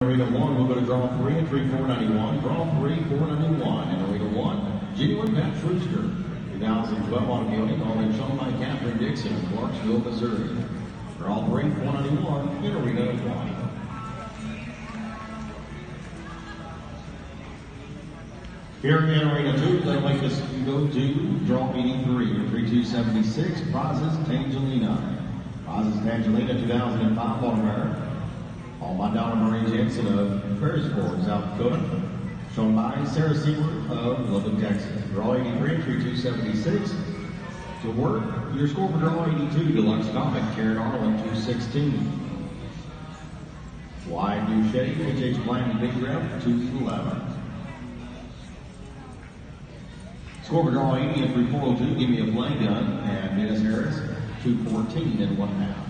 Arena 1, we'll go to draw 3, entry 491. Draw 3, 491. And Arena 1, genuine Peps Rooster. 2012 auto Gelding, all in shown by Katherine Dixon of Clarksville, Missouri. Draw 3, 491 in Arena 1. Here in Arena 2, they'll make us go to draw 83, entry 276, prizes Tangelina. Prizes Tangelina 2005 automatic. All by Donna Marie Jensen of Perrysburg, South Dakota. Shown by Sarah Seward of Lubbock, Texas. Draw 83, entry 276. To work, your score for draw 82, Deluxe Comic, Karen Arlen 216. Wide new shade, HH Bland Big Rep 211. Score for draw 80, entry 402, Give Me a Flame Gun, and Dennis Harris 214 and 1/2.